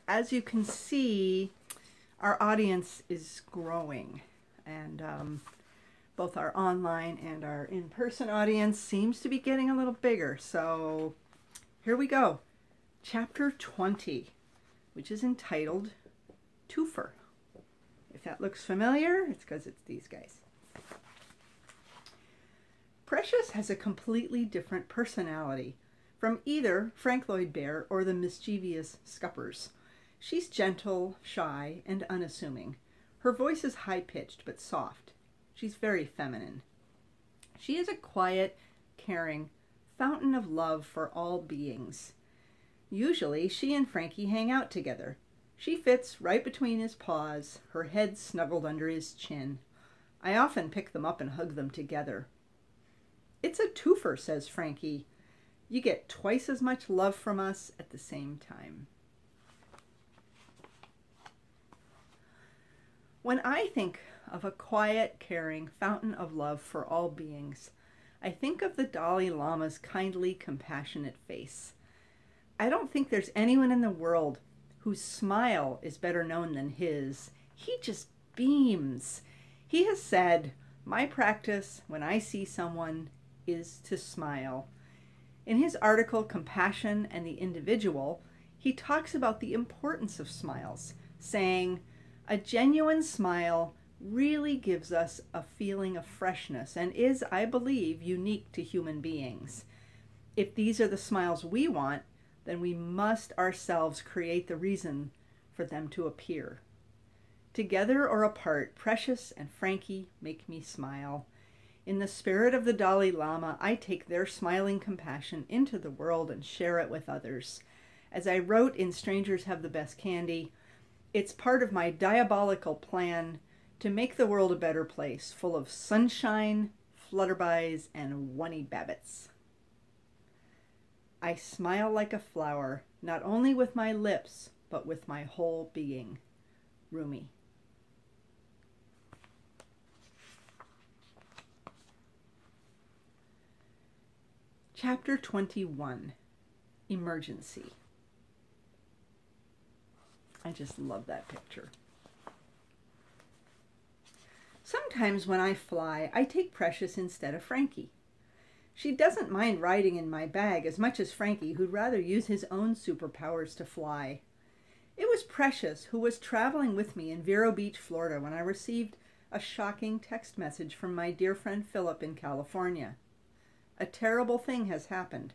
as you can see, our audience is growing, and both our online and our in-person audience seems to be getting a little bigger. So here we go. Chapter 20, which is entitled Twofer. If that looks familiar, it's because it's these guys. Precious has a completely different personality from either Frank Lloyd Bear or the mischievous Scuppers. She's gentle, shy, and unassuming. Her voice is high-pitched but soft. She's very feminine. She is a quiet, caring fountain of love for all beings. Usually, she and Frankie hang out together. She fits right between his paws, her head snuggled under his chin. I often pick them up and hug them together. "It's a twofer," says Frankie. "You get twice as much love from us at the same time." When I think of a quiet, caring fountain of love for all beings, I think of the Dalai Lama's kindly, compassionate face. I don't think there's anyone in the world whose smile is better known than his. He just beams. He has said, "My practice when I see someone is to smile." In his article, Compassion and the Individual, he talks about the importance of smiles, saying, "A genuine smile really gives us a feeling of freshness and is, I believe, unique to human beings. If these are the smiles we want, then we must ourselves create the reason for them to appear." Together or apart, Precious and Frankie make me smile. In the spirit of the Dalai Lama, I take their smiling compassion into the world and share it with others. As I wrote in Strangers Have the Best Candy, it's part of my diabolical plan to make the world a better place, full of sunshine, flutterbys, and oney babbits. I smile like a flower, not only with my lips, but with my whole being. Rumi. Chapter 21, Emergency. I just love that picture. Sometimes when I fly, I take Precious instead of Frankie. She doesn't mind riding in my bag as much as Frankie, who'd rather use his own superpowers to fly. It was Precious who was traveling with me in Vero Beach, Florida, when I received a shocking text message from my dear friend Philip in California. "A terrible thing has happened.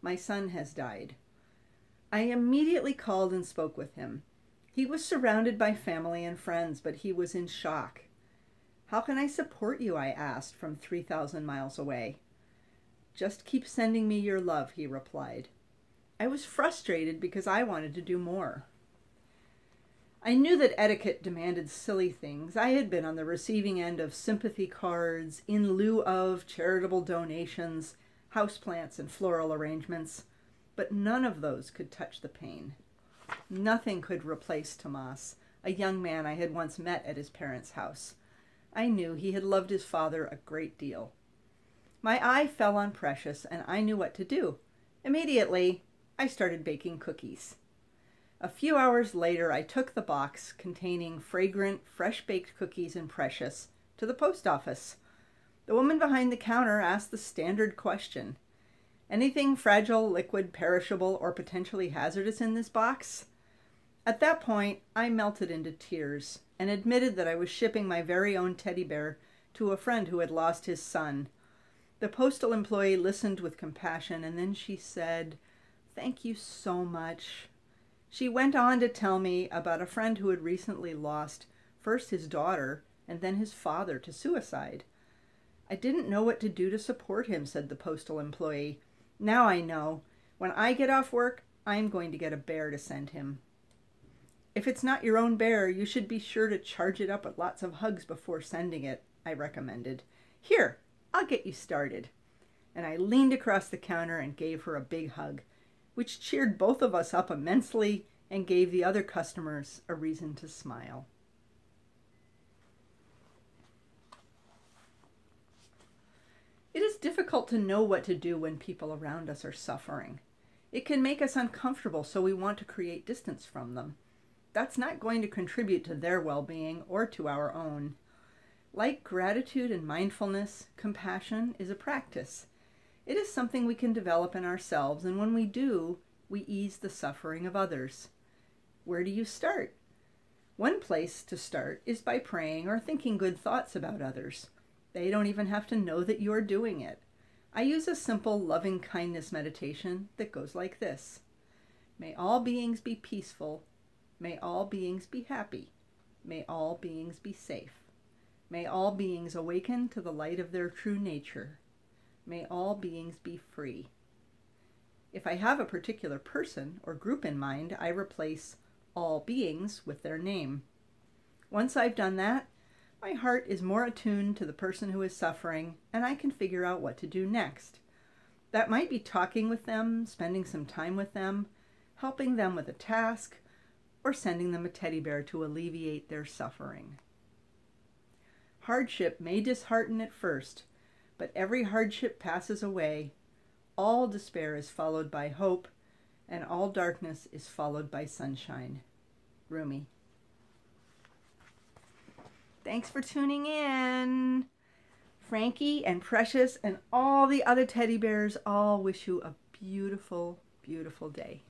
My son has died." I immediately called and spoke with him. He was surrounded by family and friends, but he was in shock. "How can I support you?" I asked from 3,000 miles away. "Just keep sending me your love," he replied. I was frustrated because I wanted to do more. I knew that etiquette demanded silly things. I had been on the receiving end of sympathy cards, in lieu of charitable donations, houseplants, and floral arrangements, but none of those could touch the pain. Nothing could replace Tomas, a young man I had once met at his parents' house. I knew he had loved his father a great deal. My eye fell on Precious, and I knew what to do. Immediately, I started baking cookies. A few hours later, I took the box containing fragrant, fresh-baked cookies and Precious to the post office. The woman behind the counter asked the standard question: "Anything fragile, liquid, perishable, or potentially hazardous in this box?" At that point, I melted into tears and admitted that I was shipping my very own teddy bear to a friend who had lost his son. The postal employee listened with compassion, and then she said, "Thank you so much." She went on to tell me about a friend who had recently lost first his daughter and then his father to suicide. "I didn't know what to do to support him," said the postal employee. "Now I know. When I get off work, I'm going to get a bear to send him." "If it's not your own bear, you should be sure to charge it up with lots of hugs before sending it," I recommended. "Here, I'll get you started." And I leaned across the counter and gave her a big hug, which cheered both of us up immensely and gave the other customers a reason to smile. It is difficult to know what to do when people around us are suffering. It can make us uncomfortable, so we want to create distance from them. that's not going to contribute to their well-being or to our own. Like gratitude and mindfulness, compassion is a practice. It is something we can develop in ourselves, and when we do, we ease the suffering of others. Where do you start? One place to start is by praying or thinking good thoughts about others. They don't even have to know that you're doing it. I use a simple loving kindness meditation that goes like this. May all beings be peaceful. May all beings be happy. May all beings be safe. May all beings awaken to the light of their true nature. May all beings be free. If I have a particular person or group in mind, I replace all beings with their name. Once I've done that, my heart is more attuned to the person who is suffering, and I can figure out what to do next. That might be talking with them, spending some time with them, helping them with a task, or sending them a teddy bear to alleviate their suffering. Hardship may dishearten at first, but every hardship passes away. All despair is followed by hope, and all darkness is followed by sunshine. Rumi. Thanks for tuning in. Frankie and Precious and all the other teddy bears all wish you a beautiful, beautiful day.